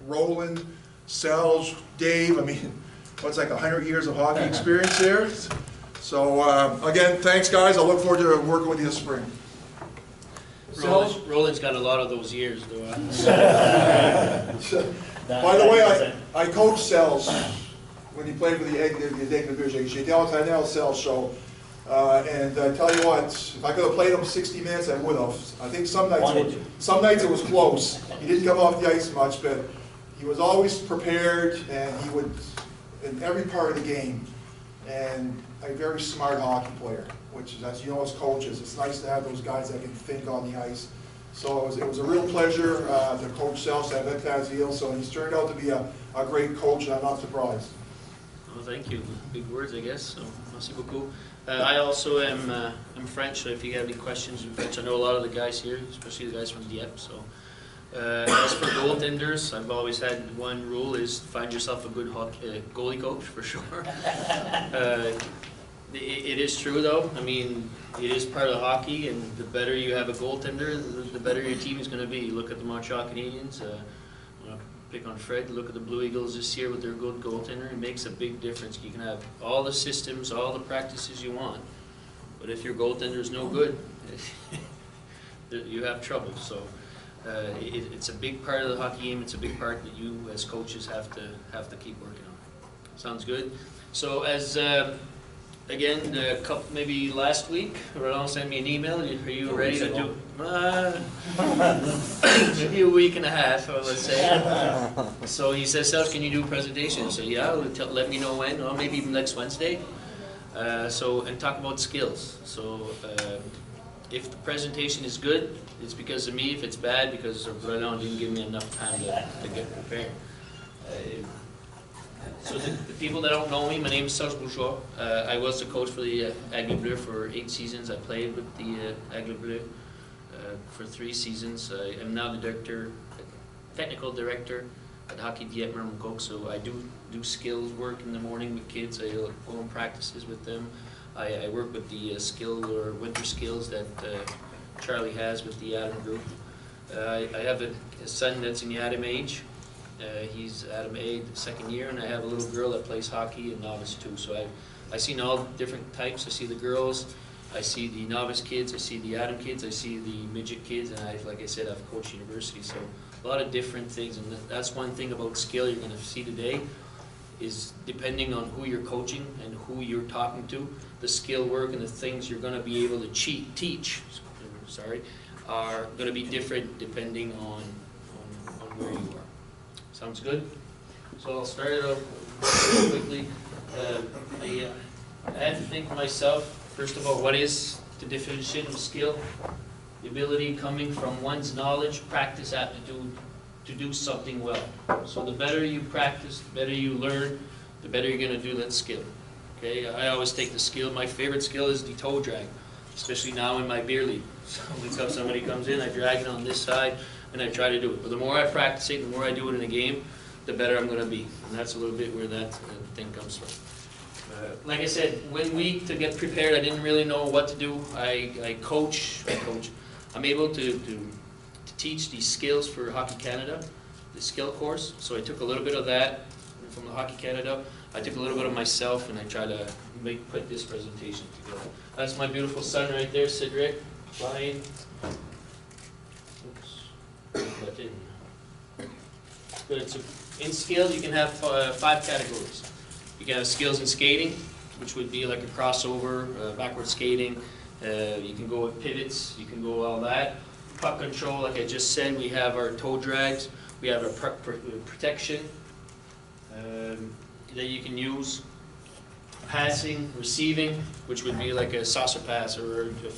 Roland, Serge, Dave, I mean, what's like 100 years of hockey experience there. So again, thanks guys, I look forward to working with you this spring. Roland's got a lot of those years, though. By the way, I coached Serge when he played for the Aigle Division. J'étais entraîneur Serge, so, and I tell you what, if I could have played him 60 minutes, I would have. I think some nights it was close. He didn't come off the ice much, but he was always prepared, and he would, in every part of the game, and a very smart hockey player, which is, as you know, as coaches, it's nice to have those guys that can think on the ice. So it was a real pleasure to coach Serge avec Tazil, so he's turned out to be a great coach, and I'm not surprised. Well, thank you. Big words, I guess. So, merci beaucoup. I also am I'm French, so if you have any questions in French, I know a lot of the guys here, especially the guys from Dieppe. So, as for goaltenders, I've always had one rule: is find yourself a good goalie coach for sure. It is true, though. I mean, it is part of hockey, and the better you have a goaltender, the better your team is going to be. You look at the Montreal Canadiens. Pick on Fred, look at the Blue Eagles this year with their good goaltender. It makes a big difference. You can have all the systems, all the practices you want, but if your goaltender is no good, you have trouble. So it's a big part of the hockey game. It's a big part that you as coaches have to keep working on. Sounds good. So as again, maybe last week, Roland sent me an email. Are you ready to do? Maybe a week and a half, let's say. So he says, Serge, can you do a presentation? I said, yeah, let me know when, or maybe even next Wednesday. And talk about skills. So if the presentation is good, it's because of me. If it's bad, because Roland didn't give me enough time to get prepared. So the people that don't know me, my name is Serge Bourgeois. I was the coach for the Aigle Bleu for 8 seasons. I played with the Aigle Bleu for 3 seasons. I am now the technical director at Hockey Dieppe Mermont. So I do skills work in the morning with kids. I go on practices with them. I work with the winter skills that Charlie has with the Adam group. I have a son that's in the Adam age. He's Adam A, the 2nd year, and I have a little girl that plays hockey and novice too. So I've seen all different types. I see the girls, I see the novice kids, I see the Adam kids, I see the midget kids, and like I said, I've coached university. So a lot of different things, and that's one thing about skill you're going to see today is depending on who you're coaching and who you're talking to, the skill work and the things you're going to be able to teach are going to be different depending on where you are. Sounds good? So I'll start it off quickly. I had to think to myself, first of all, what is the definition of skill? The ability coming from one's knowledge, practice, aptitude to do something well. So the better you practice, the better you learn, the better you're going to do that skill. Okay? I always take the skill. My favorite skill is the toe drag, especially now in my beer league. So when somebody comes in, I drag it on this side, and I try to do it. But the more I practice it, the more I do it in a game, the better I'm going to be. And that's a little bit where that thing comes from. Like I said, 1 week to get prepared, I didn't really know what to do. I coach. I'm able to teach these skills for Hockey Canada, the skill course. So I took a little bit of that from the Hockey Canada. I took a little bit of myself, and I try to put this presentation together. That's my beautiful son right there, Cedric, flying. Good. So in skills, you can have 5 categories. You can have skills in skating, which would be like a crossover, backward skating. You can go with pivots. You can go all that. Puck control, like I just said, we have our toe drags. We have our protection that you can use. Passing, receiving, which would be like a saucer pass or a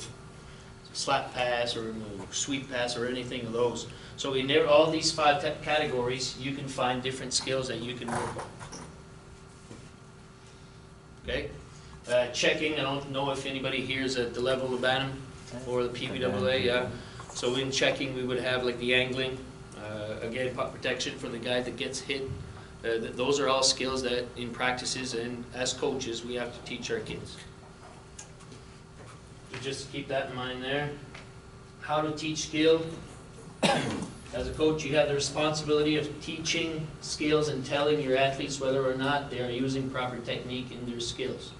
slap pass or a sweep pass or anything of those. So in all these 5 categories, you can find different skills that you can work on. Okay? Checking, I don't know if anybody here is at the level of Bantam or the PBAA, yeah. So in checking, we would have like the angling, again, puck protection for the guy that gets hit. Those are all skills that in practices and as coaches, we have to teach our kids. So just keep that in mind there. How to teach skill. As a coach, you have the responsibility of teaching skills and telling your athletes whether or not they are using proper technique in their skills.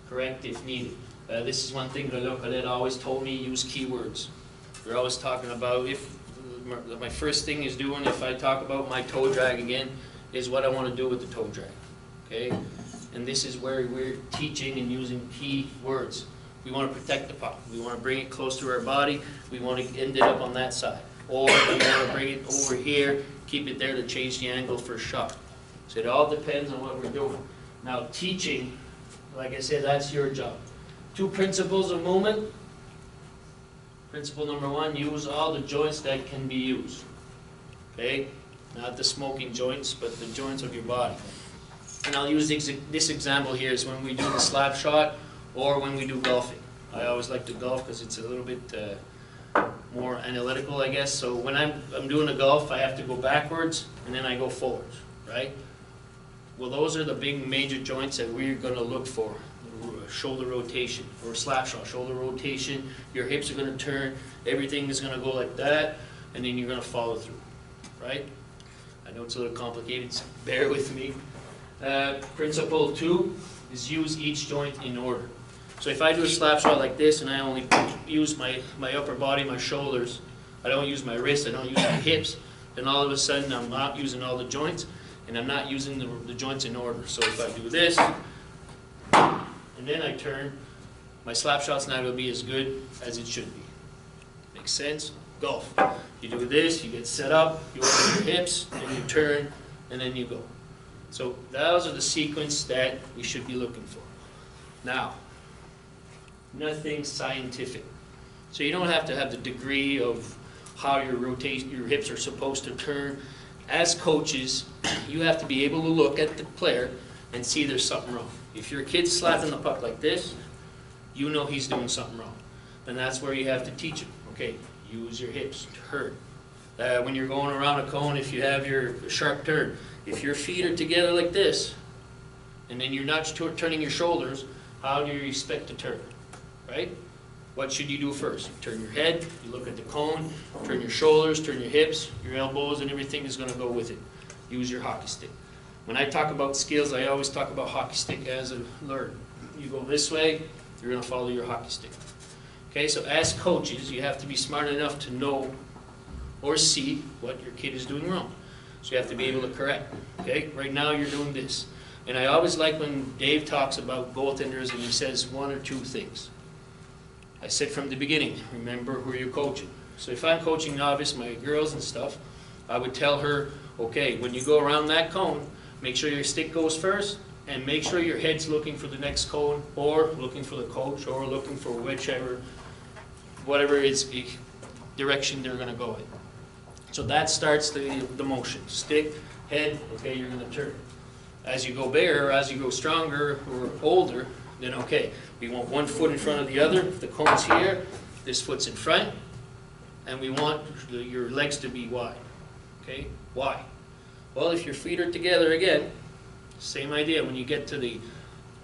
Correct if needed. This is one thing that Colette always told me, use keywords. We're always talking about, if my first thing is doing, if I talk about my toe drag again, is what I want to do with the toe drag. Okay? And this is where we're teaching and using key words. We want to protect the puck. We want to bring it close to our body. We want to end it up on that side. Or we want to bring it over here, keep it there to change the angle for a shot. So it all depends on what we're doing. Now teaching, like I said, that's your job. 2 principles of movement. Principle number 1, use all the joints that can be used. Okay? Not the smoking joints, but the joints of your body. And I'll use this example here is when we do the slap shot or when we do golfing. I always like to golf because it's a little bit more analytical, I guess. So when I'm doing a golf, I have to go backwards and then I go forwards, right? Well, those are the big major joints that we're going to look for. Shoulder rotation or slap shot, shoulder rotation. Your hips are going to turn, everything is going to go like that, and then you're going to follow through, right? I know it's a little complicated, so bear with me. Principle 2 is use each joint in order. So if I do a slap shot like this and I only use my upper body, my shoulders, I don't use my wrists, I don't use my hips, then all of a sudden I'm not using all the joints and I'm not using the joints in order. So if I do this and then I turn, my slap shot's not going to be as good as it should be. Makes sense? Golf. You do this, you get set up, you open your hips, then you turn, and then you go. So those are the sequence that we should be looking for. Now, nothing scientific. So you don't have to have the degree of how your hips are supposed to turn. As coaches, you have to be able to look at the player and see there's something wrong. If your kid's slapping the puck like this, you know he's doing something wrong. And that's where you have to teach him. Okay, use your hips, turn. When you're going around a cone, if you have your sharp turn, if your feet are together like this, and then you're not turning your shoulders, how do you expect to turn? Right? What should you do first? You turn your head, you look at the cone, turn your shoulders, turn your hips, your elbows, and everything is going to go with it. Use your hockey stick. When I talk about skills, I always talk about hockey stick as a learn. You go this way, you're going to follow your hockey stick. Okay, so as coaches, you have to be smart enough to know or see what your kid is doing wrong. So you have to be able to correct. Okay, right now you're doing this. And I always like when Dave talks about goaltenders and he says 1 or 2 things. I said from the beginning, remember who you're coaching. So if I'm coaching novice, my girls and stuff, I would tell her, okay, when you go around that cone, make sure your stick goes first, and make sure your head's looking for the next cone, or looking for the coach, or looking for whatever is the direction they're going to go in. So that starts the motion. Stick, head, okay, you're going to turn. As you go bigger, as you go stronger or older, then okay, we want 1 foot in front of the other. If the cone's here, this foot's in front, and we want your legs to be wide. Okay, why? Well, if your feet are together again, same idea. When you get to the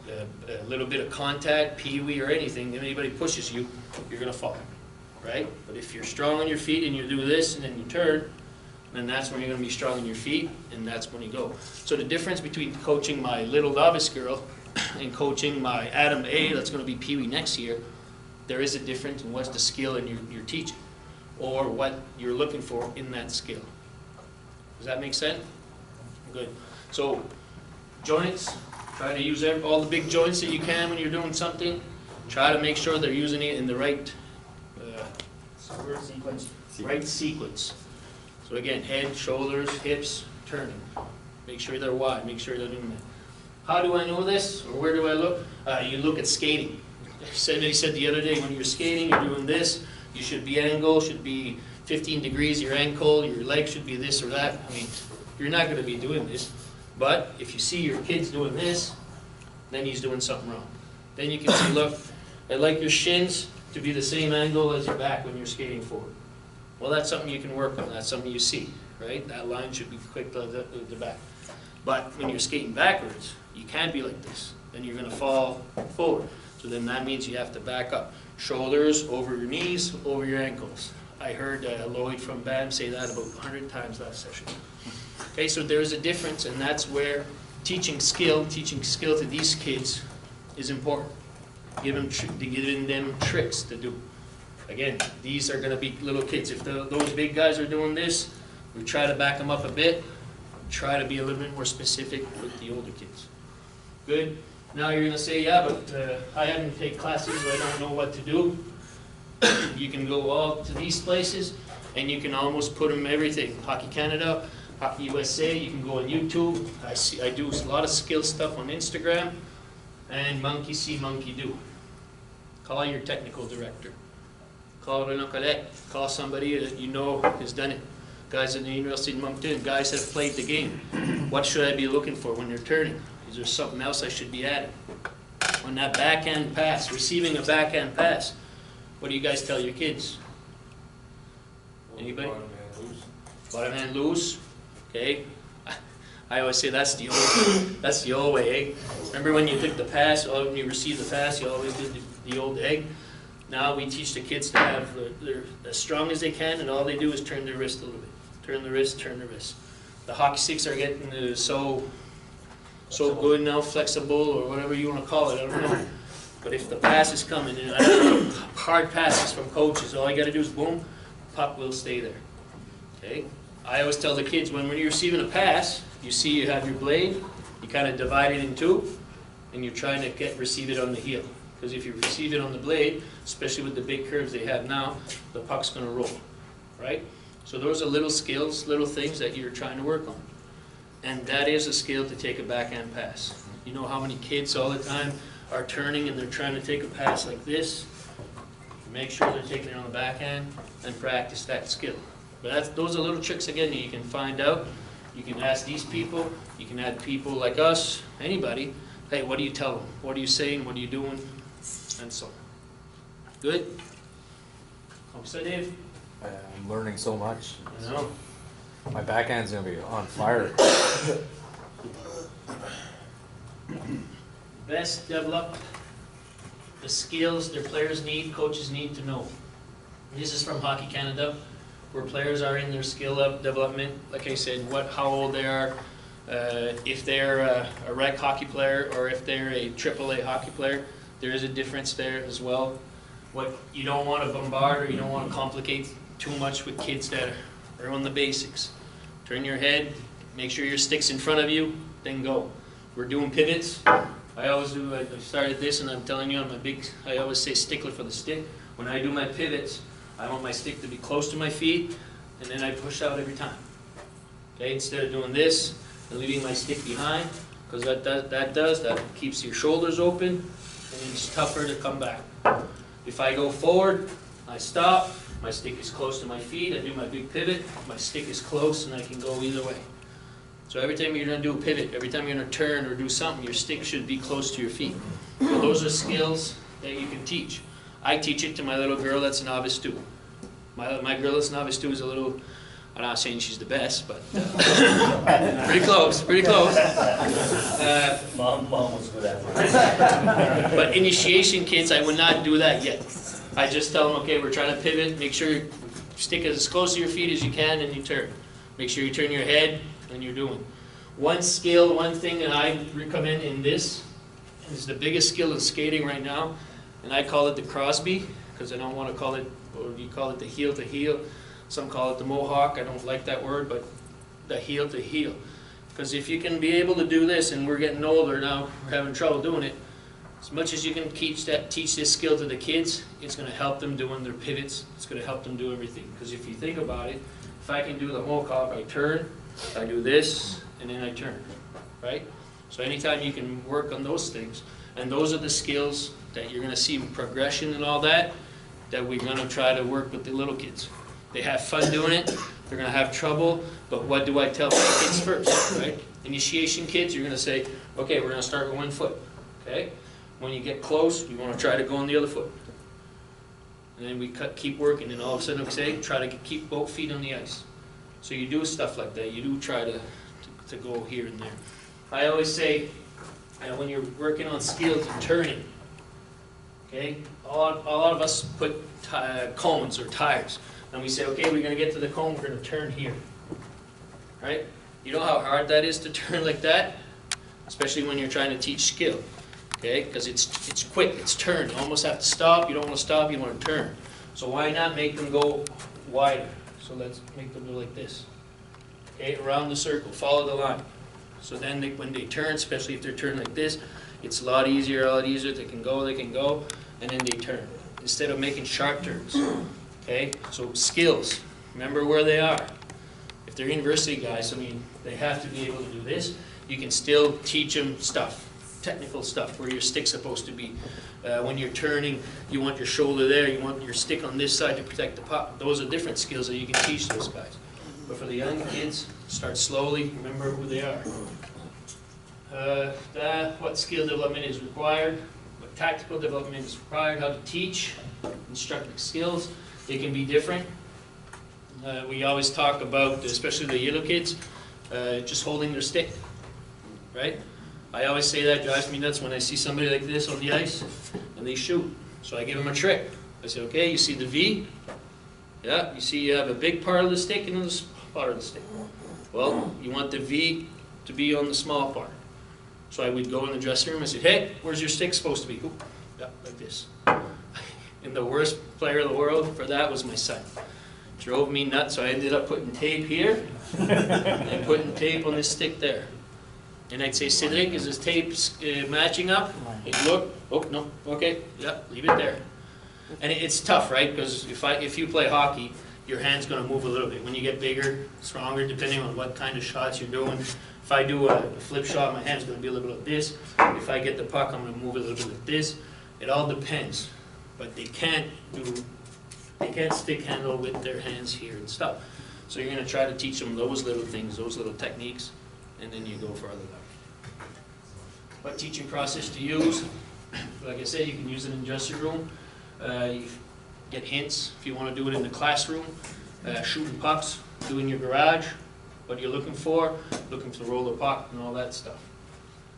a little bit of contact, pee-wee or anything, if anybody pushes you, you're going to fall, right? But if you're strong on your feet and you do this and then you turn, then that's when you're going to be strong on your feet, and that's when you go. So the difference between coaching my little novice girl and coaching my Adam A, that's going to be pee-wee next year, there is a difference in what's the skill in your teaching, or what you're looking for in that skill. Does that make sense? Good. So, joints, try to use all the big joints that you can when you're doing something. Try to make sure they're using it in the right sequence. So again, head, shoulders, hips, turning. Make sure they're wide, make sure they're doing that. How do I know this, or where do I look? You look at skating. Somebody said the other day, when you're skating, you're doing this, you should be angled, should be 15 degrees, your ankle, your leg should be this or that. I mean, you're not going to be doing this. But if you see your kid's doing this, then he's doing something wrong. Then you can say, look, I'd like your shins to be the same angle as your back when you're skating forward. Well, that's something you can work on. That's something you see, right? That line should be quick to the back. But when you're skating backwards, you can't be like this. Then you're going to fall forward. So then that means you have to back up. Shoulders over your knees, over your ankles. I heard Lloyd from BAM say that about 100 times last session. Okay, so there's a difference, and that's where teaching skill to these kids is important. Giving them tricks to do. Again, these are going to be little kids. If those big guys are doing this, we try to back them up a bit. Try to be a little bit more specific with the older kids. Good. Now you're going to say, yeah, but I haven't taken classes, so I don't know what to do. You can go all to these places, and you can almost put them everything. Hockey Canada, Hockey USA. You can go on YouTube. I do a lot of skill stuff on Instagram, and monkey see, monkey do. Call your technical director. Call Renaud Colette. Call somebody that you know has done it. Guys in the University of Moncton, guys that have played the game. What should I be looking for when they're turning? Is there something else I should be adding? On that backhand pass, receiving a backhand pass, what do you guys tell your kids? Anybody? Bottom hand loose. Okay. I always say that's the old way, eh? Remember when you took the pass, or when you received the pass, you always did the old egg? Now we teach the kids to have they're as strong as they can, and all they do is turn their wrist a little bit. Turn the wrist, turn the wrist. The hockey sticks are getting so good now, flexible, or whatever you want to call it, I don't know. But if the pass is coming, and hard passes from coaches, all you got to do is boom, puck will stay there. Okay? I always tell the kids, when you're receiving a pass, you see you have your blade, you kind of divide it in two, and you're trying to receive it on the heel. Because if you receive it on the blade, especially with the big curves they have now, the puck's going to roll, right? So those are little skills, little things that you're trying to work on. And that is a skill to take a backhand pass. You know how many kids all the time are turning and they're trying to take a pass like this? Make sure they're taking it on the backhand and practice that skill. But those are little tricks, again, that you can find out. You can ask these people, you can add people like us, anybody. Hey, what do you tell them? What are you saying? What are you doing? And so on. Good? Como ça, Dave? I'm learning so much. I know. My backhand's gonna be on fire. Best develop the skills their players need, coaches need to know. This is from Hockey Canada, where players are in their skill development. Like I said, how old they are, if they're a rec hockey player or if they're a AAA hockey player. There is a difference there as well. What you don't want to bombard or you don't want to complicate too much with kids that are on the basics. Turn your head, make sure your stick's in front of you, then go. We're doing pivots. I always do, I started this and I'm telling you, I always say stickler for the stick. When I do my pivots, I want my stick to be close to my feet and then I push out every time. Okay, instead of doing this and leaving my stick behind, because that keeps your shoulders open and it's tougher to come back. If I go forward, I stop, my stick is close to my feet, I do my big pivot, my stick is close and I can go either way. So every time you're going to do a pivot, every time you're going to turn or do something, your stick should be close to your feet. So those are skills that you can teach. I teach it to my little girl that's a novice too. My girl that's novice too is a little, I'm not saying she's the best, but pretty close, pretty close. Mom was good at it. But initiation kids, I would not do that yet. I just tell them, okay, we're trying to pivot, make sure your stick is as close to your feet as you can and you turn. Make sure you turn your head and you're doing. One skill, one thing that I recommend in this is the biggest skill in skating right now, and I call it the Crosby, because I don't want to call it, or you call it the heel to heel. Some call it the Mohawk. I don't like that word, but the heel to heel. Because if you can be able to do this, and we're getting older now, we're having trouble doing it, as much as you can teach this skill to the kids, it's going to help them doing their pivots. It's going to help them do everything. Because if you think about it, if I can do the Mohawk, I turn, I do this, and then I turn, right? So anytime you can work on those things, and those are the skills that you're going to see progression and all that we're going to try to work with the little kids. They have fun doing it, they're going to have trouble, but what do I tell my kids first, right? Initiation kids, you're going to say, okay, we're going to start with one foot, okay? When you get close, you want to try to go on the other foot. And then we keep working, and all of a sudden we say, try to keep both feet on the ice. So you do stuff like that, you do try to go here and there. I always say, when you're working on skills and turning, okay, a lot of us put cones or tires. and we say, okay, we're gonna get to the cone, we're gonna turn here, right? You know how hard that is to turn like that? Especially when you're trying to teach skill, okay? Because it's quick, it's turn. You almost have to stop, you don't want to stop, you want to turn. So why not make them go wider? So let's make them go like this, okay? Around the circle, follow the line. So then when they turn, especially if they're turned like this, it's a lot easier, they can go, and then they turn. Instead of making sharp turns, okay? So skills, remember where they are. If they're university guys, I mean, they have to be able to do this. You can still teach them stuff, technical stuff, where your stick's supposed to be. When you're turning, you want your shoulder there, you want your stick on this side to protect the puck. Those are different skills that you can teach those guys. But for the young kids, start slowly, remember who they are. What skill development is required, what tactical development is required, how to teach, instructive skills. They can be different. We always talk about, especially the yellow kids, just holding their stick, right? I always say that drives me nuts when I see somebody like this on the ice and they shoot. So I give them a trick. I say, okay, you see the V? Yeah, you see you have a big part of the stick and a small part of the stick. Well, you want the V to be on the small part. So I would go in the dressing room and say, hey, where's your stick supposed to be? Oop, yeah, like this. And the worst player in the world for that was my son. Drove me nuts, so I ended up putting tape here and putting tape on this stick there. And I'd say, Cedric, is this tape matching up? He'd look, oh, no, okay, yeah, leave it there. And it's tough, right? Because if you play hockey, your hand's going to move a little bit. When you get bigger, stronger, depending on what kind of shots you're doing. If I do a flip shot, my hand's going to be a little bit like this. If I get the puck, I'm going to move a little bit like this. It all depends. But they can't stick handle with their hands here and stuff. So you're going to try to teach them those little things, those little techniques, and then you go further down. What teaching process to use? Like I said, you can use it in the dressing room. You get hints if you want to do it in the classroom. Shooting pucks, do in your garage. What you're looking to roll the puck and all that stuff.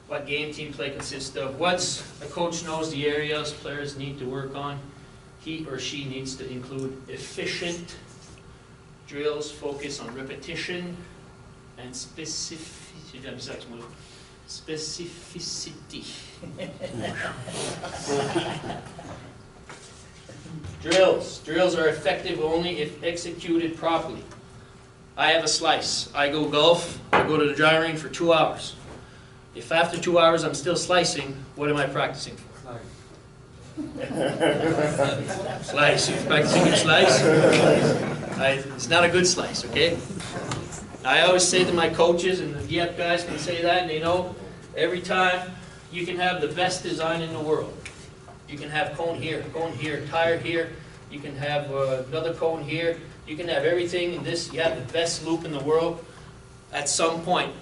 What game team play consists of? A coach knows the areas players need to work on. He or she needs to include efficient drills, focus on repetition and specificity. Drills are effective only if executed properly. I have a slice. I go golf. I go to the driving range for 2 hours. If after 2 hours I'm still slicing, what am I practicing for? Slice. You're practicing your slice? It's not a good slice, okay? I always say to my coaches, and the YEP guys can say that, and they know, every time you can have the best design in the world. You can have cone here, tire here. You can have another cone here. You can have everything in this. You have the best loop in the world. At some point,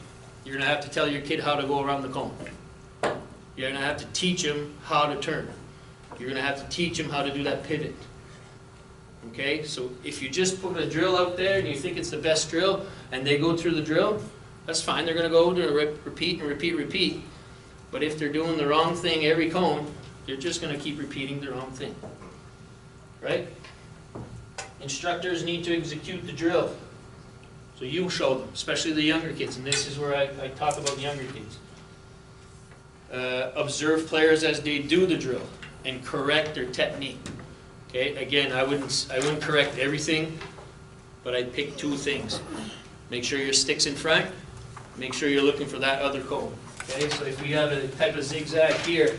you're going to have to tell your kid how to go around the cone. You're going to have to teach him how to turn. You're going to have to teach him how to do that pivot. Okay? So if you just put a drill out there and you think it's the best drill, and they go through the drill, that's fine. They're going to go to repeat and repeat. But if they're doing the wrong thing every cone, they're just going to keep repeating the wrong thing. Right? Instructors need to execute the drill. So you show them, especially the younger kids, and this is where I talk about the younger kids. Observe players as they do the drill and correct their technique. Okay, again, I wouldn't correct everything, but I'd pick 2 things. Make sure your stick's in front. Make sure you're looking for that other cone. Okay, so if we have a type of zigzag here,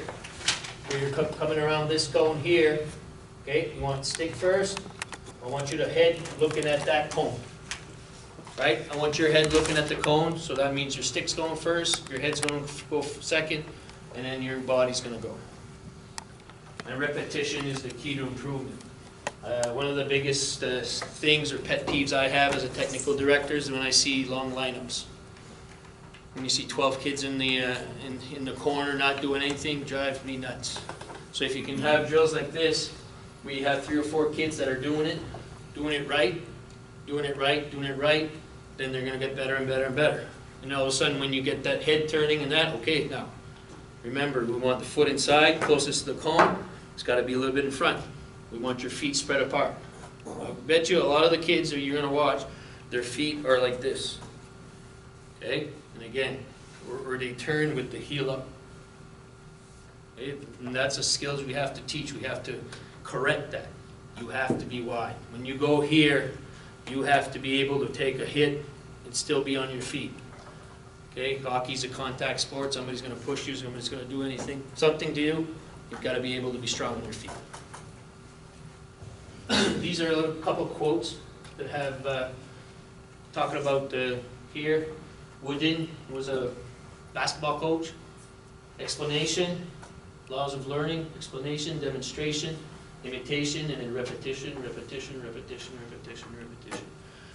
where you're coming around this cone here, okay, you want stick first. I want you to head looking at that cone. Right? I want your head looking at the cone, so that means your stick's going first, your head's going to go second, and then your body's going to go. And repetition is the key to improvement. One of the biggest things or pet peeves I have as a technical director is when I see long lineups. When you see 12 kids in the corner not doing anything, drives me nuts. So if you can have drills like this, where you have 3 or 4 kids that are doing it right, then they're going to get better and better and better. And all of a sudden, when you get that head turning and that, okay, now, remember, we want the foot inside, closest to the cone. It's got to be a little bit in front. We want your feet spread apart. I bet you a lot of the kids that you're gonna watch, their feet are like this. Okay? And again, or they turn with the heel up. Okay? And that's a skills we have to teach. We have to correct that. You have to be wide. When you go here, you have to be able to take a hit and still be on your feet. Okay? Hockey's a contact sport. Somebody's gonna push you, somebody's gonna do something to you. You've got to be able to be strong on your feet. These are a couple quotes that have talking about here. Wooden was a basketball coach. Explanation, laws of learning, explanation, demonstration, imitation, and then repetition, repetition, repetition, repetition, repetition.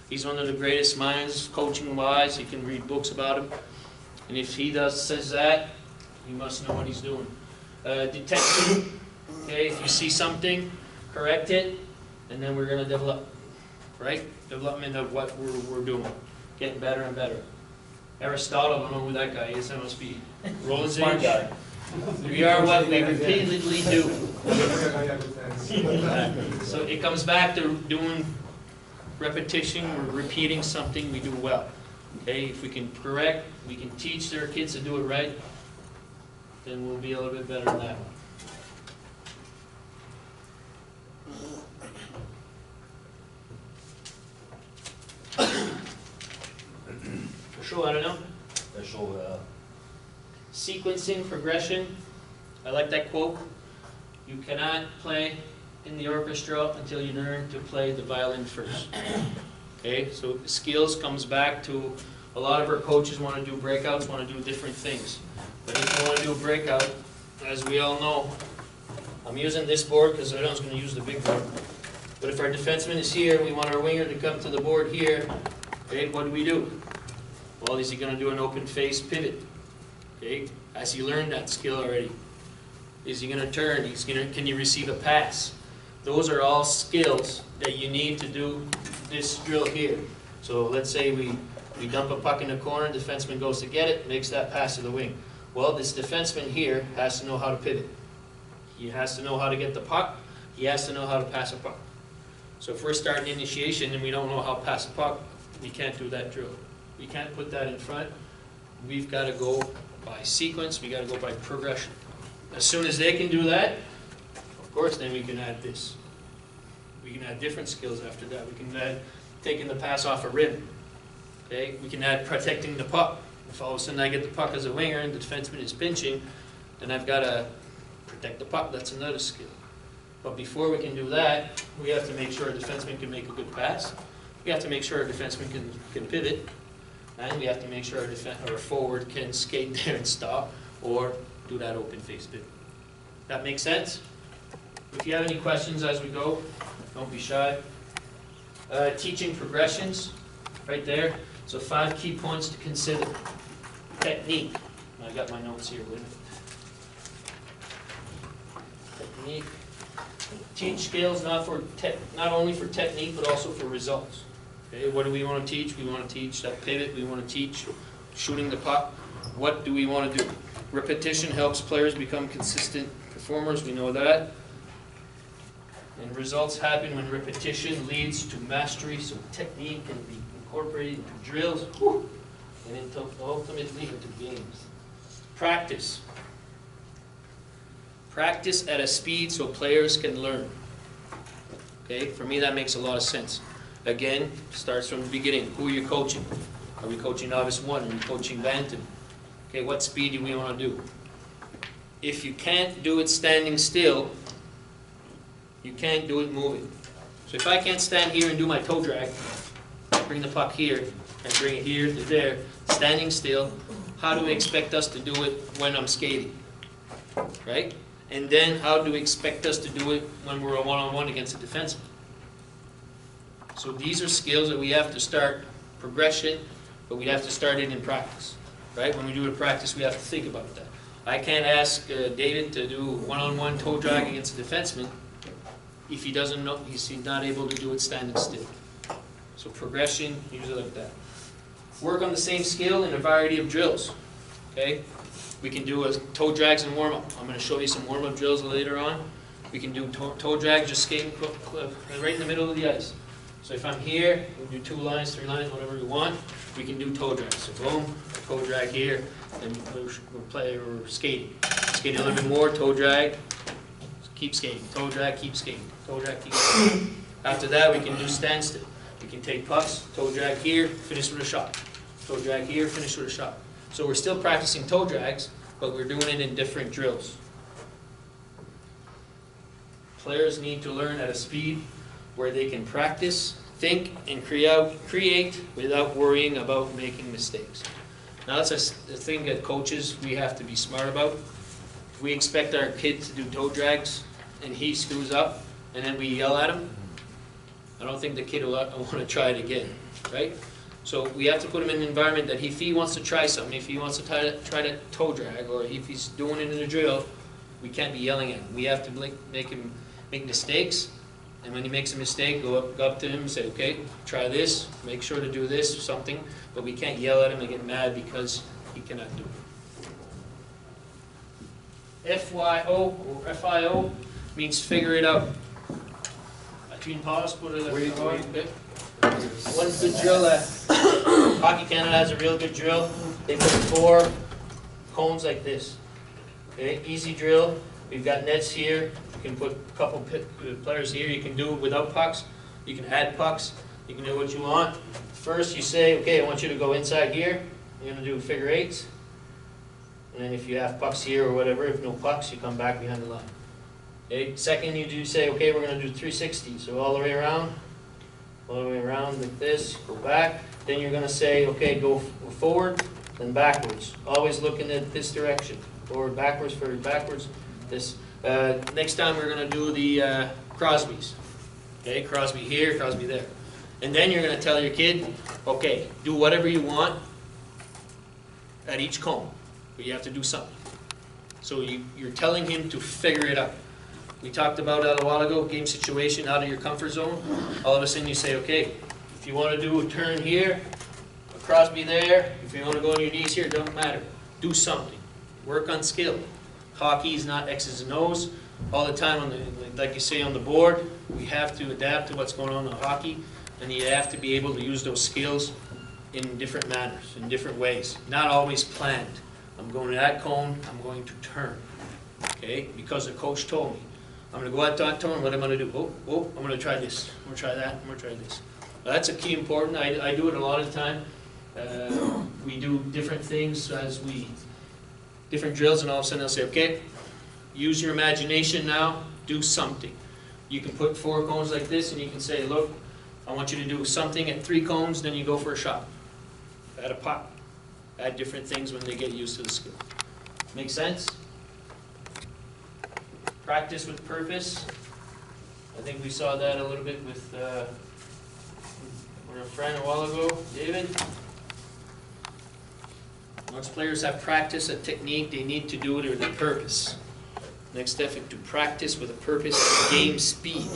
He's one of the greatest minds, coaching-wise. You can read books about him. And if he says that, you must know what he's doing. Detection, okay, if you see something, correct it, and then we're going to develop, right? Development of what we're doing, getting better and better. Aristotle, I don't know who that guy is, that must be Roland's Smart guy. We are what we repeatedly do. So it comes back to doing repetition, we're repeating something we do well. Okay, if we can correct, we can teach their kids to do it right, then we'll be a little bit better than that. For sure, I don't know. They show, Sequencing, progression. I like that quote. You cannot play in the orchestra until you learn to play the violin first. Okay, so skills comes back to a lot of our coaches want to do breakouts, want to do different things. But if you want to do a breakout, as we all know, I'm using this board because I was going to use the big board. But if our defenseman is here, and we want our winger to come to the board here, okay, what do? Well, is he going to do an open face pivot? Okay, has he learned that skill already? Is he going to turn? Can you receive a pass? Those are all skills that you need to do this drill here. So let's say we dump a puck in the corner, defenseman goes to get it, makes that pass to the wing. Well, this defenseman here has to know how to pivot. He has to know how to get the puck. He has to know how to pass a puck. So if we're starting initiation and we don't know how to pass a puck, we can't do that drill. We can't put that in front. We've got to go by sequence. We've got to go by progression. As soon as they can do that, of course, then we can add this. We can add different skills after that. We can add taking the pass off a rim. Okay? We can add protecting the puck. If all of a sudden I get the puck as a winger and the defenseman is pinching, then I've got to protect the puck. That's another skill. But before we can do that, we have to make sure our defenseman can make a good pass. We have to make sure our defenseman can pivot. And we have to make sure our forward can skate there and stop or do that open face pivot. That makes sense? If you have any questions as we go, don't be shy. Teaching progressions, right there. So 5 key points to consider. Technique. I got my notes here with me. Technique. Teach skills not only for technique but also for results. Okay, what do we want to teach? We want to teach that pivot. We want to teach shooting the puck. What do we want to do? Repetition helps players become consistent performers. We know that. And results happen when repetition leads to mastery. So technique can be incorporated into drills, and ultimately into games. Practice. Practice at a speed so players can learn. Okay, for me that makes a lot of sense. Again, starts from the beginning. Who are you coaching? Are we coaching novice 1? Are we coaching bantam? Okay, what speed do we want to do? If you can't do it standing still, you can't do it moving. So if I can't stand here and do my toe drag, bring the puck here, and bring it here to there, standing still, how do we expect us to do it when I'm skating? Right? And then how do we expect us to do it when we're a one-on-one against a defenseman? So these are skills that we have to start progression, but we have to start it in practice. Right? When we do it in practice, we have to think about that. I can't ask David to do one-on-one toe drag against a defenseman if he doesn't know, he's not able to do it standing still. So progression, usually like that. Work on the same skill in a variety of drills. Okay? We can do a toe drags and warm-up. I'm going to show you some warm-up drills later on. We can do toe drag, just skating right in the middle of the ice. So if I'm here, we do 2 lines, 3 lines, whatever we want. We can do toe drag. So boom, toe drag here, and we're skating. Skate a little bit more, toe drag, keep skating. Toe drag, keep skating. Toe drag, keep skating. After that, we can do standstill. We can take pucks, toe drag here, finish with a shot. Toe drag here, finish with a shot. So we're still practicing toe drags, but we're doing it in different drills. Players need to learn at a speed where they can practice, think, and create without worrying about making mistakes. Now that's a thing that coaches, we have to be smart about. If we expect our kid to do toe drags and he screws up and then we yell at him, I don't think the kid will want to try it again, right? So we have to put him in an environment that if he wants to try something, if he wants to try to toe drag, or if he's doing it in a drill, we can't be yelling at him. We have to make him make mistakes, and when he makes a mistake, go up to him and say, okay, try this, make sure to do this or something, but we can't yell at him and get mad because he cannot do it. FYO or FIO means figure it out. Between pause, put it okay. One good drill Hockey Canada has a real good drill. They put 4 cones like this. Okay, easy drill. We've got nets here. You can put a couple players here. You can do it without pucks. You can add pucks. You can do what you want. First you say, okay, I want you to go inside here. You're going to do figure 8s. And then if you have pucks here or whatever, if no pucks, you come back behind the line. Okay. Second, you do say, okay, we're going to do 360. So all the way around like this, go back. Then you're going to say, okay, go forward, then backwards. Always looking at this direction. Forward, backwards, this. Next time we're going to do the Crosbys. Okay, Crosby here, Crosby there. And then you're going to tell your kid, okay, do whatever you want at each cone. But you have to do something. So you're telling him to figure it out. We talked about that a while ago, game situation, out of your comfort zone. All of a sudden you say, okay, if you want to do a turn here, a Crosby there, if you want to go on your knees here, it doesn't matter. Do something. Work on skill. Hockey is not X's and O's. All the time, like you say on the board, we have to adapt to what's going on in hockey, and you have to be able to use those skills in different manners, in different ways. Not always planned. I'm going to that cone, I'm going to turn. Okay? Because the coach told me. I'm going to go at that turn, what am I going to do? Oh, I'm going to try this. I'm going to try that. I'm going to try this. Now, that's a key important. I do it a lot of the time. We do different things different drills, and all of a sudden I'll say, okay, use your imagination now, do something. You can put 4 cones like this, and you can say, look, I want you to do something at 3 cones, then you go for a shot. Add a pop. Add different things when they get used to the skill. Make sense? Practice with purpose. I think we saw that a little bit with our friend a while ago, David. Once players have practice, a technique, they need to do it with a purpose. Next step is to practice with a purpose to gain speed.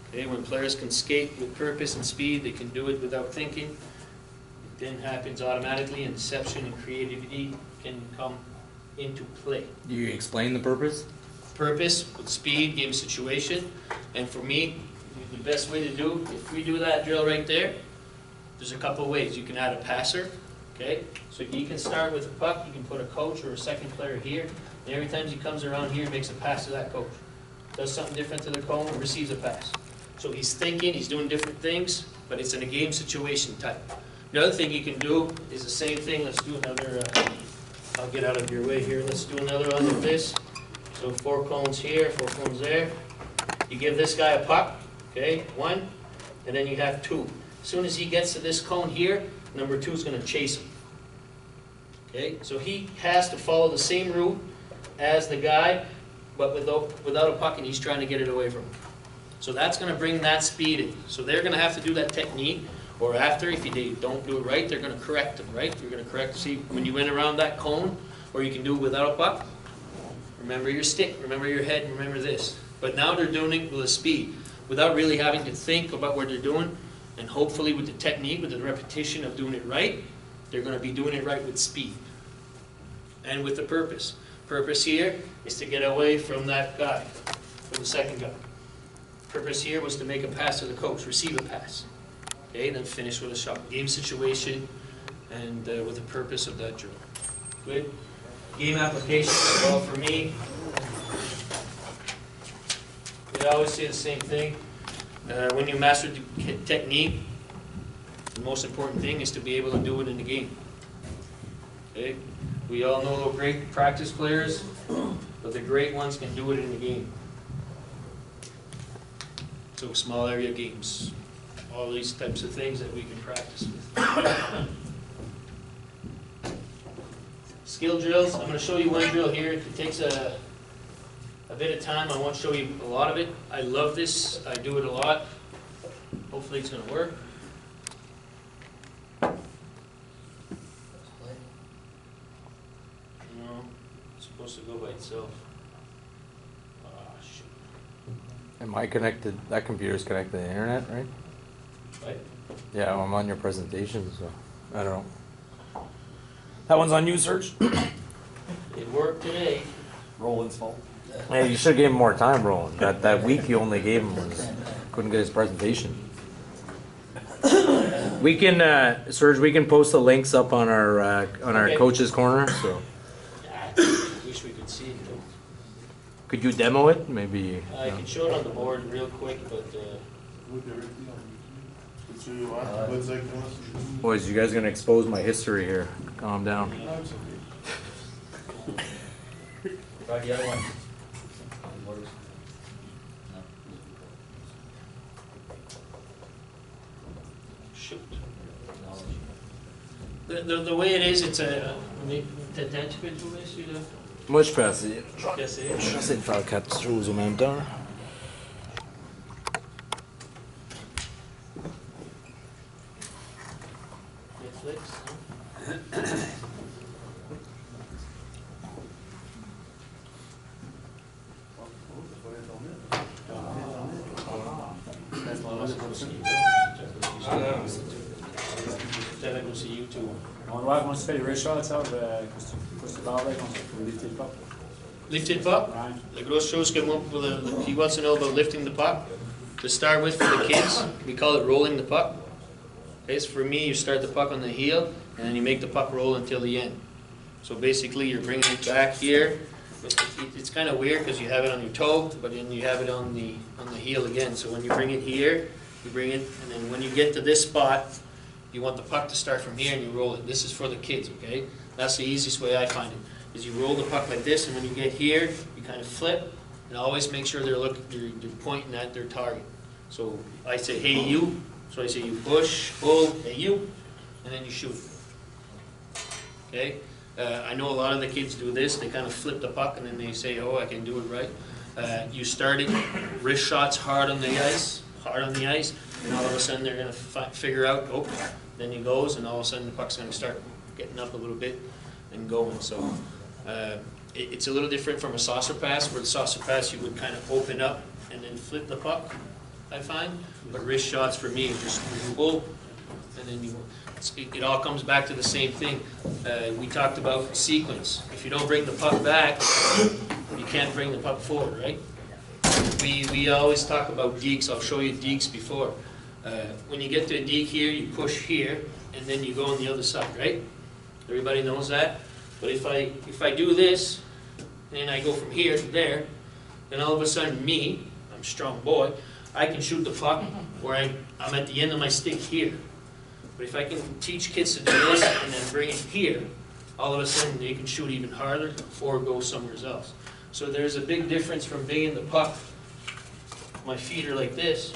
Okay, when players can skate with purpose and speed, they can do it without thinking. It then happens automatically, and deception and creativity can come into play. Do you explain the purpose? Purpose with speed, game situation, and for me, the best way to do, if we do that drill right there, there's a couple of ways. You can add a passer, okay? So he can start with a puck, you can put a coach or a second player here, and every time he comes around here, makes a pass to that coach. Does something different to the cone and receives a pass. So he's thinking, he's doing different things, but it's in a game situation type. The other thing you can do is the same thing. Let's do another, I'll get out of your way here. Let's do another one of this. So 4 cones here, 4 cones there. You give this guy a puck, okay, 1, and then you have 2. As soon as he gets to this cone here, number 2 is going to chase him. Okay, so he has to follow the same route as the guy, but without a puck, and he's trying to get it away from him. So that's going to bring that speed in. So they're going to have to do that technique, or after, if they don't do it right, they're going to correct them, right? You're going to correct, see, when you went around that cone, or you can do it without a puck, remember your stick, remember your head, and remember this. But now they're doing it with a speed, without really having to think about what they're doing, and hopefully with the technique, with the repetition of doing it right, they're going to be doing it right with speed and with the purpose. Purpose here is to get away from that guy, from the second guy. Purpose here was to make a pass to the coach, receive a pass. Okay, then finish with a shot. Game situation and with the purpose of that drill. Good. Game application as well for me. We always say the same thing. When you master the technique, the most important thing is to be able to do it in the game. Okay? We all know great practice players, but the great ones can do it in the game. So small area games, all these types of things that we can practice with. Skill drills, I'm going to show you one drill here. It takes a bit of time. I won't show you a lot of it. I love this. I do it a lot. Hopefully it's going to work. No, it's supposed to go by itself. Ah, shoot. Am I connected? That computer's connected to the internet, right? Right? Yeah, I'm on your presentation, so I don't know. That one's on you, Serge. It worked today. Roland's fault. Hey, you should have gave him more time, Roland. That week you only gave him was couldn't get his presentation. We can, Serge, we can post the links up on our Okay. coach's corner. So I wish we could see it though. could you demo it? Maybe. I can show it on the board real quick, but Boys, you guys gonna expose my history here. Calm down. Try the other one. shoot. The way it is, it's a... T'as-tu peux trouver celui-là? Moi, je peux essayer. Essayer. Je vais essayer de faire 4 choses en même temps. Netflix, Peut-être aussi YouTube. On va voir comment tu fais les wrist shots, Serge, qu'est-ce que tu parles pour lifter le pop. Lifted puck? Right. La grosse chose que moi, he wants to know about lifting the puck. To start with, for the kids, we call it rolling the puck. Okay, so for me, you start the puck on the heel, and then you make the puck roll until the end. So basically, you're bringing it back here. It's kind of weird because you have it on your toe, but then you have it on the heel again. So when you bring it here, you bring it, and then when you get to this spot, you want the puck to start from here and you roll it. This is for the kids, okay? That's the easiest way I find it. Is you roll the puck like this, and when you get here, you kind of flip, and always make sure they're pointing at their target. So I say, hey you, so I say you push, pull, hey you, and then you shoot. Okay? I know a lot of the kids do this, they kind of flip the puck and then they say, oh, I can do it right. You start it, wrist shots hard on the ice, and all of a sudden they're going to figure out, oh, then he goes, and all of a sudden the puck's going to start getting up a little bit and going. So it's a little different from a saucer pass, where the saucer pass you would kind of open up and then flip the puck, I find. But wrist shots for me is just pull, and then it all comes back to the same thing. We talked about sequence. If you don't bring the puck back, you can't bring the puck forward, right? We always talk about dekes. I'll show you dekes before. When you get to a deke here, you push here, and then you go on the other side, right? Everybody knows that. But if I do this, and then I go from here to there, then all of a sudden I'm a strong boy, I can shoot the puck where I'm at the end of my stick here. But if I can teach kids to do this and then bring it here, all of a sudden they can shoot even harder or go somewhere else. So there's a big difference from bringing the puck, my feet are like this,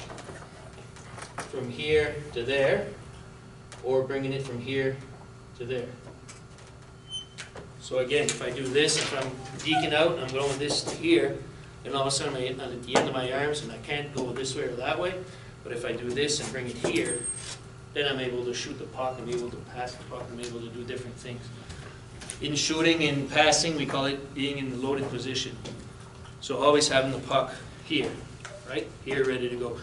from here to there, or bringing it from here to there. So again, if I do this, if I'm deking out and I'm going this to here, then all of a sudden I'm at the end of my arms and I can't go this way or that way. But if I do this and bring it here, then I'm able to shoot the puck, I'm able to pass the puck, I'm able to do different things. In shooting and passing, we call it being in the loaded position. So always having the puck here, right? Here, ready to go.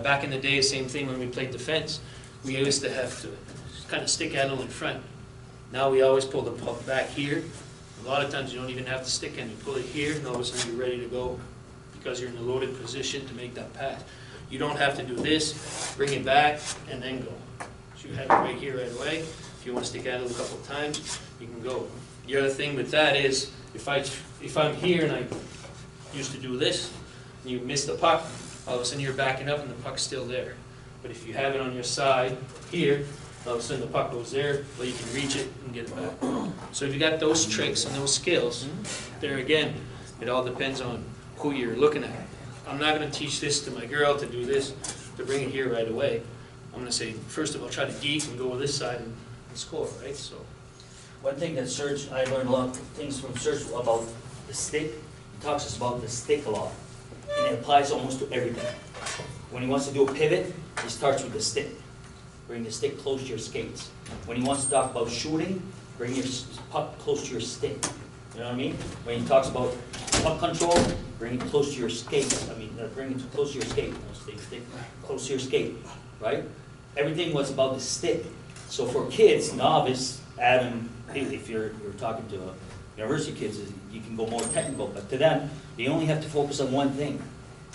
Back in the day, same thing when we played defense. We used to have to kind of stick out in front. Now we always pull the puck back here, A lot of times you don't even have the stick and you pull it here and all of a sudden you're ready to go because you're in a loaded position to make that pass. You don't have to do this, bring it back, and then go. So you have it right here right away. If you want to stick at it a couple of times, you can go. The other thing with that is, if I'm here and I used to do this, and you miss the puck, all of a sudden you're backing up and the puck's still there. But if you have it on your side here, all of a sudden the puck goes there, well you can reach it and get it back. So if you got those tricks and those skills, there again, it all depends on who you're looking at. I'm not going to teach this to my girl to do this, to bring it here right away. I'm going to say, first of all, try to geek and go to this side and score, right? So. One thing that Serge, I learned a lot of things from Serge about the stick. He talks us about the stick a lot, and it applies almost to everything. When he wants to do a pivot, he starts with the stick. Bring the stick close to your skates. When he wants to talk about shooting, bring your puck close to your stick. You know what I mean? When he talks about puck control, bring it close to your skates. Bring it close to your skate. Stick close to your skate, right? Everything was about the stick. So for kids, novice, Adam, if you're talking to university kids, you can go more technical. But to them, they only have to focus on one thing.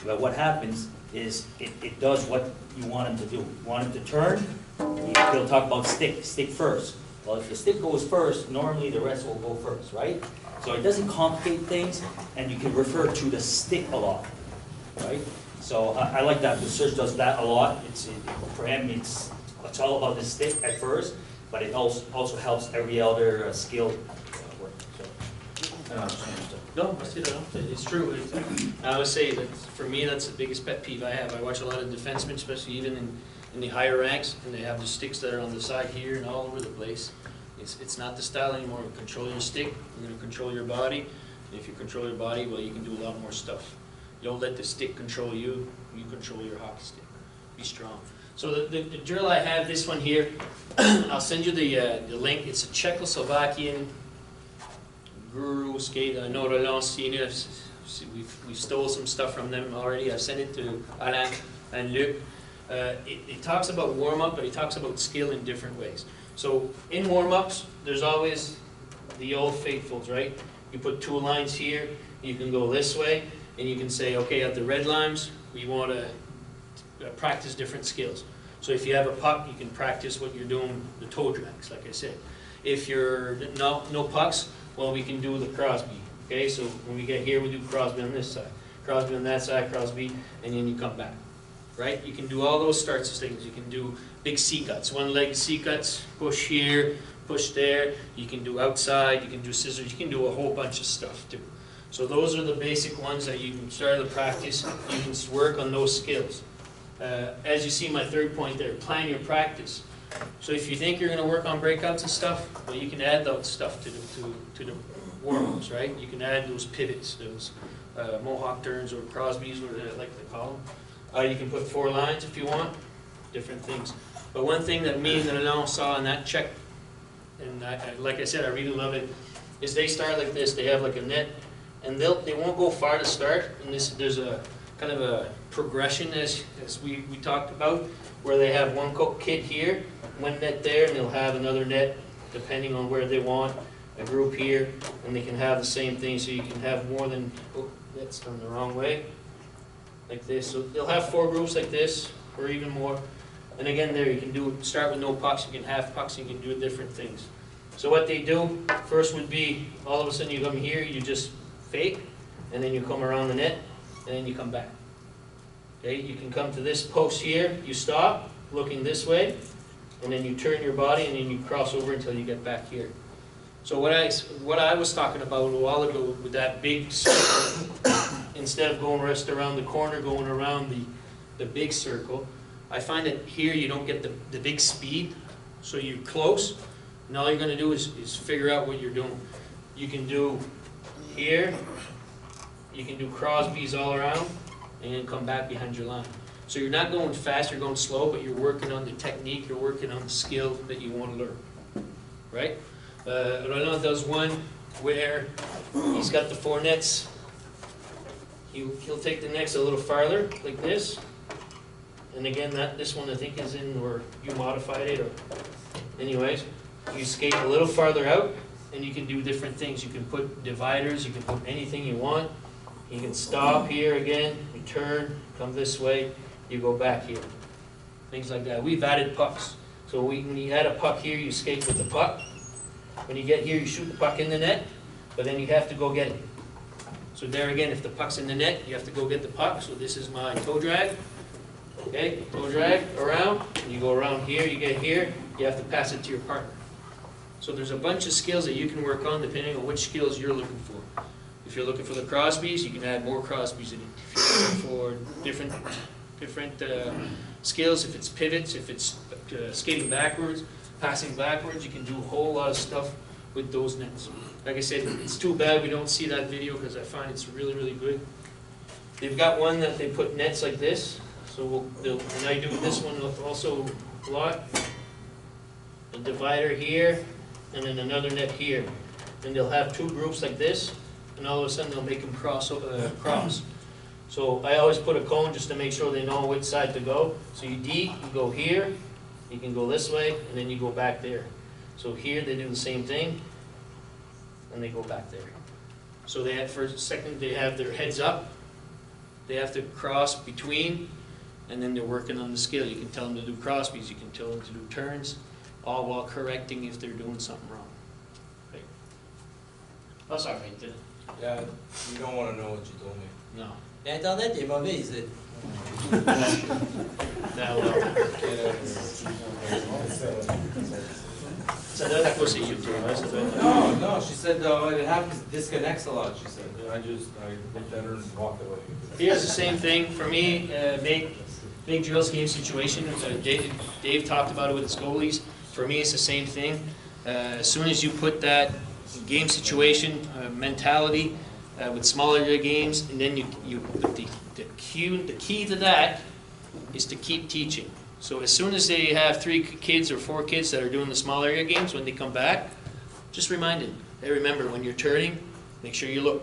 But what happens is it does what you want them to do. You want them to turn, they'll talk about stick first. Well, if the stick goes first, normally the rest will go first, right? So it doesn't complicate things, and you can refer to the stick a lot, right? So I like that, because Serge does that a lot. For him, it's all about the stick at first, but it also helps every other skill work. So, I don't understand. No, it's true. I would say that for me, that's the biggest pet peeve I have. I watch a lot of defensemen, especially even in the higher ranks, and they have the sticks that are on the side here and all over the place. It's not the style anymore. Control your stick. You're going to control your body. And if you control your body, well, you can do a lot more stuff. You don't let the stick control you. You control your hockey stick. Be strong. So the drill I have, this one here, I'll send you the link. It's a Czechoslovakian guru skate. I know Roland's seen it. We stole some stuff from them already. I've sent it to Alain and Luc. It talks about warm-up, but it talks about skill in different ways. So in warm-ups, there's always the old faithfuls, right? You put two lines here, you can go this way, and you can say, okay, at the red lines, we want to practice different skills. So if you have a puck, you can practice what you're doing, the toe drags, like I said. If you're no pucks, well, we can do the Crosby. Okay, so when we get here, we do Crosby on this side, Crosby on that side, Crosby, and then you come back. Right? You can do all those sorts of things. You can do big C-cuts, one-leg C-cuts, push here, push there. You can do outside, you can do scissors, you can do a whole bunch of stuff too. So those are the basic ones that you can start to practice. You can work on those skills. As you see my third point there, plan your practice. So if you think you're going to work on breakouts and stuff, well, you can add that stuff to the warm-ups, right? You can add those pivots, those Mohawk turns or Crosbys, whatever they like to call them. You can put 4 lines if you want, different things. But one thing that me and Alain saw in that check, and like I said, I really love it, is they start like this. They have like a net, and they won't go far to start. And there's a kind of a progression as we talked about, where they have one kit here, one net there, and they'll have another net depending on where they want, a group here, and they can have the same thing. So you can have more than, oh, that's done the wrong way. Like this, so they'll have 4 groups like this, or even more. And again, there you can start with no pucks, you can have pucks, you can do different things. So what they do first would be, all of a sudden you come here, you just fake, and then you come around the net, and then you come back. Okay, you can come to this post here, you stop, looking this way, and then you turn your body, and then you cross over until you get back here. So what I was talking about a while ago with that big circle, instead of going rest around the corner, going around the big circle, I find that here you don't get the big speed, so you're close, and all you're going to do is figure out what you're doing. You can do here, you can do Crosbys all around, and then come back behind your line. So you're not going fast, you're going slow, but you're working on the technique, you're working on the skill that you want to learn, right? Roland does one where he's got the 4 nets. He'll take the nets a little farther, like this. And again, this one I think is in, or you modified it, or anyways. You skate a little farther out, and you can do different things. You can put dividers, you can put anything you want. You can stop here again, you turn, come this way, you go back here. Things like that. We've added pucks. So when you add a puck here, you skate with the puck. When you get here, you shoot the puck in the net, but then you have to go get it. So there again, if the puck's in the net, you have to go get the puck. So this is my toe drag. Okay, toe drag around, and you go around here, you get here, you have to pass it to your partner. So there's a bunch of skills that you can work on depending on which skills you're looking for. If you're looking for the crosspies, you can add more crosspies in it. If you're looking for different skills, if it's pivots, if it's skating backwards, passing backwards, you can do a whole lot of stuff with those nets. Like I said, it's too bad we don't see that video because I find it's really, really good. They've got one that they put nets like this. So and I do this one also a lot. A divider here, and then another net here. And they'll have two groups like this, and all of a sudden they'll make them cross. So I always put a cone just to make sure they know which side to go. So you go here, you can go this way, and then you go back there. So here they do the same thing, and they go back there. So they have, for a second, they have their heads up. They have to cross between, and then they're working on the skill. You can tell them to do crosspies, you can tell them to do turns, all while correcting if they're doing something wrong. Right. Oh, sorry, Yeah, you don't want to know what you told me. no. Internet est mauvais ici. Ça doit être à cause de YouTube, hein, ça doit être- No, no, she said it happens, disconnects a lot, she said. I looked at her and walked away. Here's the same thing for me, big drills game situation. Dave talked about it with his goalies. For me, it's the same thing. As soon as you put that game situation mentality with smaller games, and then the key to that is to keep teaching. So as soon as they have 3 kids or 4 kids that are doing the small area games, when they come back, just remind them. Hey, remember, when you're turning, make sure you look.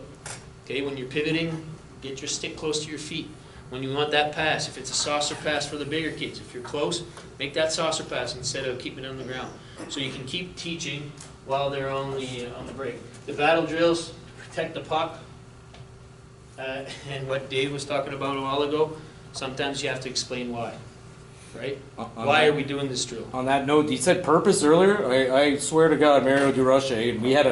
Okay, when you're pivoting, get your stick close to your feet. When you want that pass, if it's a saucer pass for the bigger kids, if you're close, make that saucer pass instead of keeping it on the ground. So you can keep teaching while they're on the break. The battle drills, protect the puck, and what Dave was talking about a while ago, sometimes you have to explain why. Right? Why are we doing this drill? On that note, you said purpose earlier. I swear to God, Mario Duroche, and we had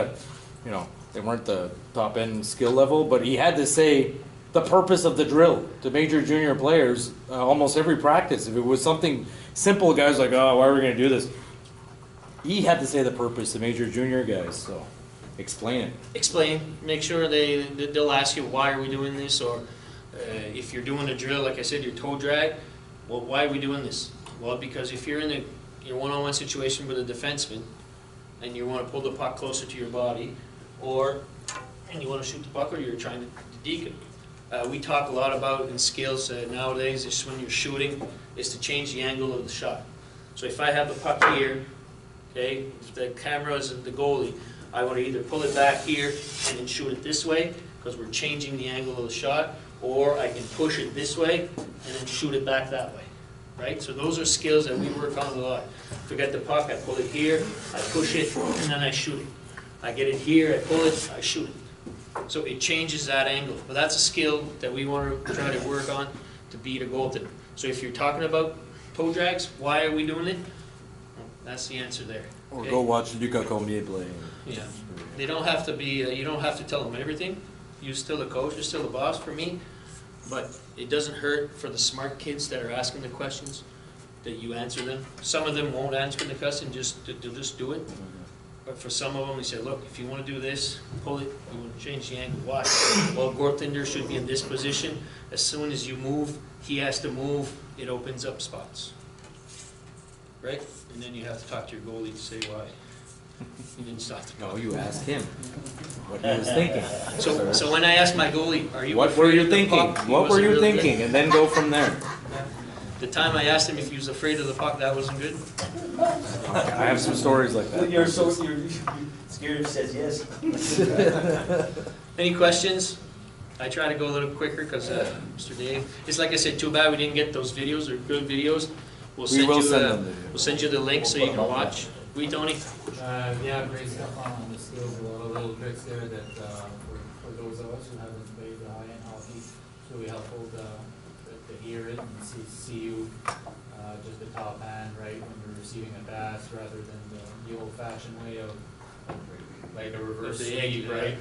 they weren't the top end skill level, but he had to say the purpose of the drill to major junior players almost every practice. If it was something simple, guys like, oh, why are we going to do this? He had to say the purpose to major junior guys. So explain it. Explain. Make sure they'll ask you why are we doing this, or if you're doing a drill, like I said, your toe drag. Well, why are we doing this? Well, because if you're in your one-on-one situation with a defenseman and you want to pull the puck closer to your body, and you want to shoot the puck, or you're trying to deke it. We talk a lot about in skills nowadays, is when you're shooting, is to change the angle of the shot. So if I have the puck here, okay, if the camera is the goalie, I want to either pull it back here and then shoot it this way, because we're changing the angle of the shot, or I can push it this way and then shoot it back that way, right? So those are skills that we work on a lot. If I get the puck, I pull it here, I push it, and then I shoot it. I get it here, I pull it, I shoot it. So it changes that angle. But that's a skill that we want to try to work on to beat a goaltender. So if you're talking about toe drags, why are we doing it? Well, that's the answer there. Or Okay? go watch Lucas Cormier play. Yeah. They don't have to be, you don't have to tell them everything. You're still the coach, you're still the boss for me. But it doesn't hurt for the smart kids that are asking the questions that you answer them. Some of them won't answer the question, they'll just do it. But for some of them, we say, look, if you want to do this, pull it, you want to change the angle. Why? Well, goaltender should be in this position. As soon as you move, he has to move, it opens up spots. Right? And then you have to talk to your goalie to say why. He didn't stop the No, puck. you asked him what he was thinking. So when I asked my goalie, are you What were afraid you of the thinking? puck? He What were wasn't you really thinking? good. And then go from there. The time I asked him if he was afraid of the puck, that wasn't good. I have some stories like that. You're scared if says yes. Any questions? I try to go a little quicker because Mr. Dave, it's like I said, too bad we didn't get those videos. They're good videos. We'll send will you send them to you. we'll send you the link so you can watch. Oui, Tony? Yeah, great stuff on the skills, a lot of little tricks there that for those of us who haven't played high-end hockey, it's really helpful to hear it and see you just the top hand, right, when you're receiving a pass rather than the old-fashioned way of like a reverse The egg, sweep, right?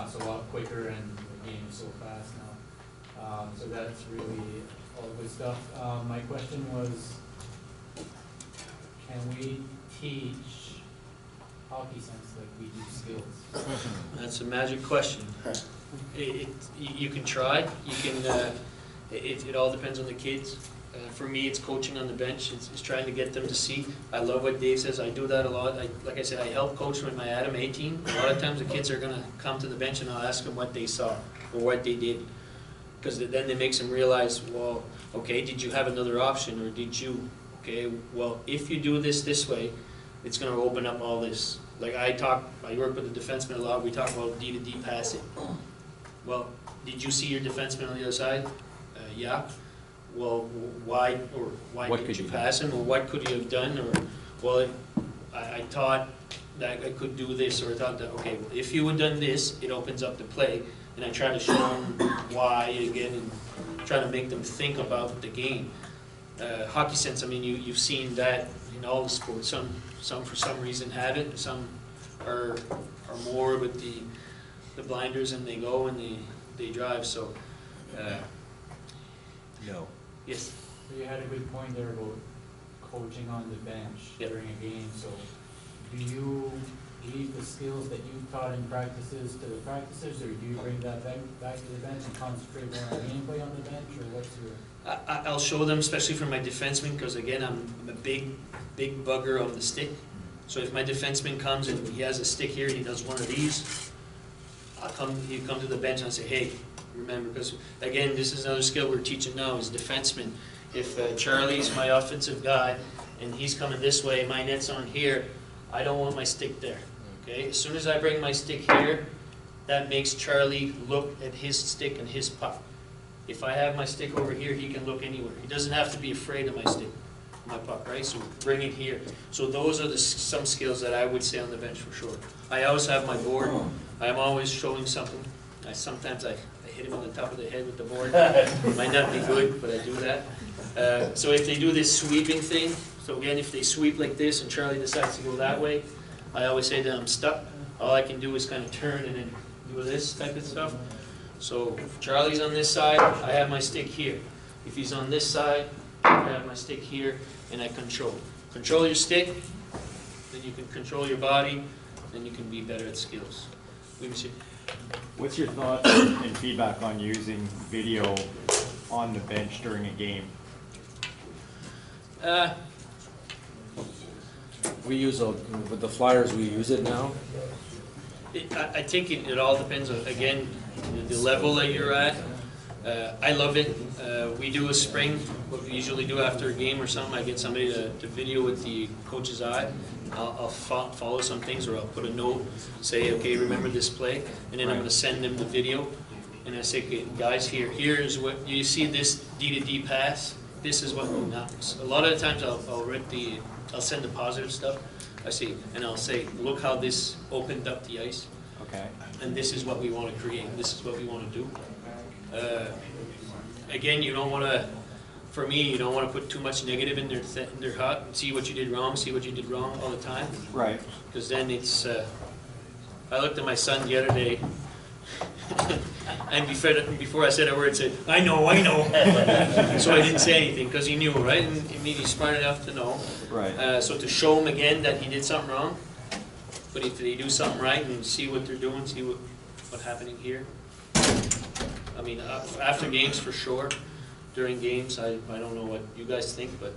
It's a lot quicker and the game is so fast now. So that's really all good stuff. My question was, can we teach hockey sense like we do skills? That's a magic question. You can try. You can. It all depends on the kids. For me, it's coaching on the bench. It's trying to get them to see. I love what Dave says. I do that a lot. Like I said, I help coach with my Adam A team. A lot of times the kids are going to come to the bench and I'll ask them what they saw or what they did. Because then it makes them realize, well, okay, did you have another option or did you? Okay, well, if you do this way, it's going to open up all this. Like I work with the defenseman a lot. We talk about D-to-D passing. Well, did you see your defenseman on the other side? Yeah. Well, why did you pass him? Or what could you have done? Or, well, I thought that I could do this, or I thought that, okay, well, if you had done this, it opens up the play. And I try to show them why again and try to make them think about the game. Hockey sense, I mean, you've seen that in all the sports. Some for some reason have it. Some are more with the blinders and they go and they drive. So, No. yes. So you had a good point there about coaching on the bench during a game. So do you leave the skills that you taught in practices to the practices, or do you bring that back to the bench and concentrate more on gameplay on the bench, or what's your... I'll show them, especially for my defenseman, because again, I'm a big bugger on the stick. So if my defenseman comes and he has a stick here and he does one of these, he'll come to the bench and I'll say, hey, remember, because again, this is another skill we're teaching now is defenseman. If Charlie's my offensive guy and he's coming this way, my net's on here, I don't want my stick there. Okay, as soon as I bring my stick here, that makes Charlie look at his stick and his puck. If I have my stick over here, he can look anywhere. He doesn't have to be afraid of my stick, my puck, right? So bring it here. So those are some skills that I would say on the bench for sure. I always have my board. I'm always showing something. Sometimes I hit him on the top of the head with the board. It might not be good, but I do that. So if they do this sweeping thing, so again, if they sweep like this and Charlie decides to go that way, I always say that I'm stuck. All I can do is kind of turn and then do this type of stuff. So if Charlie's on this side, I have my stick here. If he's on this side, I have my stick here, and I control. Control your stick, then you can control your body, then you can be better at skills. Oui, monsieur. What's your thoughts and feedback on using video on the bench during a game? We use with the Flyers. We use it now. I think it all depends on, again, the level that you're at. I love it. We do a spring, what we usually do after a game or something, I get somebody to video with the coach's eye. I'll follow some things, or I'll put a note, say, okay, remember this play, and then I'm going to send them the video. And I say, okay, guys, here's what, you see this D-to-D pass? This is what, a lot of the times I'll send the positive stuff. I say, and I'll say, look how this opened up the ice. Okay. And this is what we want to create. This is what we want to do. Again, you don't want to, for me, you don't want to put too much negative in their heart. See what you did wrong, all the time. Right. Because then it's, I looked at my son the other day, and before I said a word, said, I know. So I didn't say anything, because he knew, right? And he's smart enough to know. Right. So to show him again that he did something wrong, but if they do something right and see what they're doing, see what's happening here. I mean, after games for sure. During games, I don't know what you guys think, but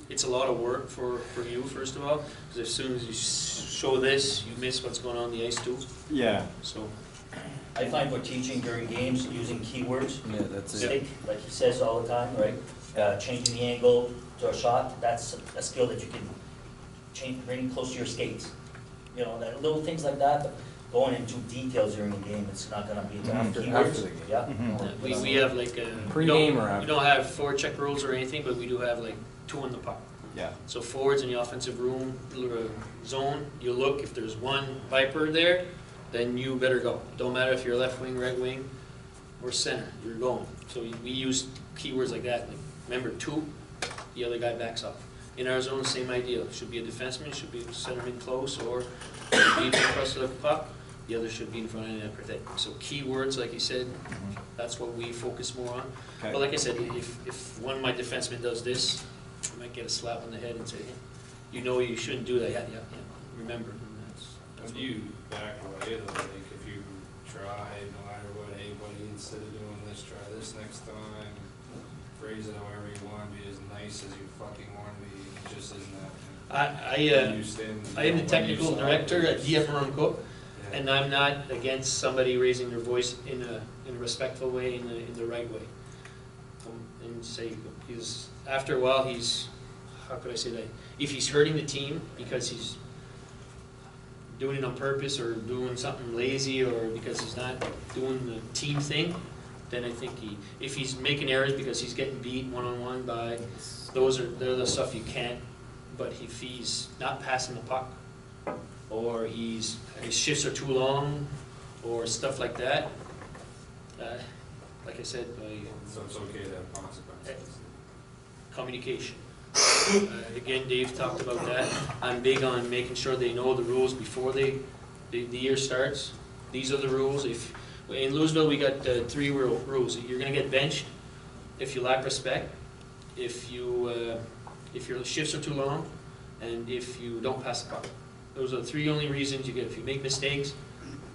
it's a lot of work for you, first of all, because as soon as you show this, you miss what's going on the ice too. Yeah. So I find for teaching during games using keywords. Yeah, that's it. Stick, like he says all the time, right? Changing the angle to a shot, that's a skill that you can bring close to your skates. You know, that little things like that, but going into details during the game, it's not going to be After keywords. the game. Yeah. we have like Pre-game or after? We don't have forecheck rules or anything, but we do have like 2 on the puck. Yeah. So forwards in the offensive room, zone, you look, if there's one Viper there, then you better go. Don't matter if you're left wing, right wing, or center, you're going. So we use keywords like that, like, remember, 2, the other guy backs off. In our zone, same idea. Should be a defenseman, should be a centerman close, or should be across the puck. The other should be in front of the net protecting. So keywords, like you said, that's what we focus more on. Okay. But like I said, if one of my defensemen does this, I might get a slap on the head and say, hey, you know you shouldn't do that. Yeah, remember. And that's When you back away though, like if you try, no matter what, hey buddy, instead of doing this, try this next time, phrase it however you want, be as nice as you fucking want to be, it just isn't that. I am the technical director at DFRM Cook, and I'm not against somebody raising their voice in a respectful way, in the right way. And say, because after a while how could I say that? If he's hurting the team because he's doing it on purpose or doing something lazy or because he's not doing the team thing, then I think if he's making errors because he's getting beat one-on-one by, they're the stuff you can't. But if he's not passing the puck, or his shifts are too long, or stuff like that, like I said, So it's okay to have consequences. communication. Again, Dave talked about that. I'm big on making sure they know the rules before the year starts. These are the rules. In Louisville, we got 3 rules. You're going to get benched if you lack respect, if your shifts are too long, and if you don't pass the puck. Those are the 3 only reasons you get. If you make mistakes,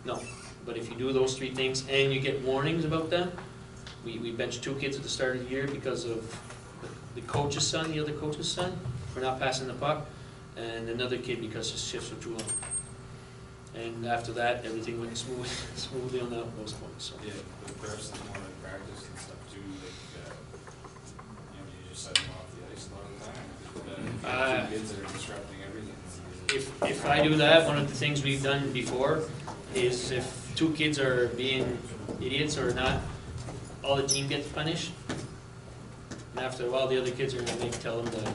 no. But if you do those 3 things and you get warnings about them, we benched 2 kids at the start of the year because of the coach's son, the other coach's son, for not passing the puck, and another kid because his shifts were too long. And after that, everything went smoothly on those points. So. Yeah, but perhaps it's more like practice and stuff too, like, you just set them off the ice a lot of the time. If you have 2 kids that are disrupting everything. If I do that, one of the things we've done before is if 2 kids are being idiots or not, all the team gets punished. And after a while, the other kids are going to tell them to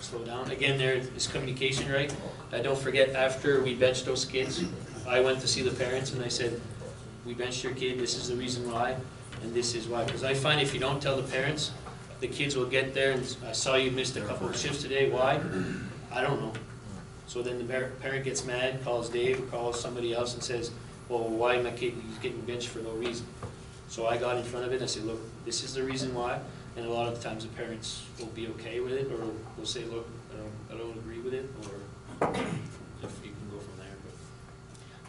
slow down. Again, there is communication, right? Don't forget, after we benched those kids, I went to see the parents and I said, we benched your kid, this is the reason why, and this is why. Because I find if you don't tell the parents, the kids will get there and I saw you missed a couple of shifts today, why? I don't know. So then the parent gets mad, calls Dave, or calls somebody else and says, well, why my kid is getting benched for no reason? So I got in front of it and I said, look, this is the reason why. And a lot of the times the parents will be okay with it, or will say, look, I don't agree with it, or if you can go from there.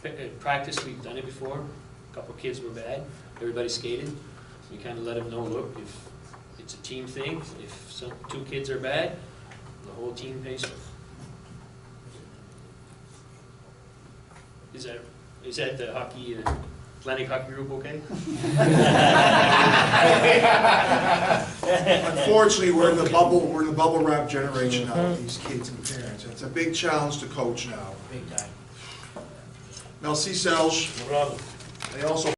But at practice, we've done it before. A couple kids were bad. Everybody skated. We kind of let them know, look, if it's a team thing, if 2 kids are bad, the whole team pays for it. Is that the hockey, Atlantic Hockey Group okay? Unfortunately, we're in the bubble wrap generation now with these kids and parents. It's a big challenge to coach now. Big time. Merci, Serge. No problem. They also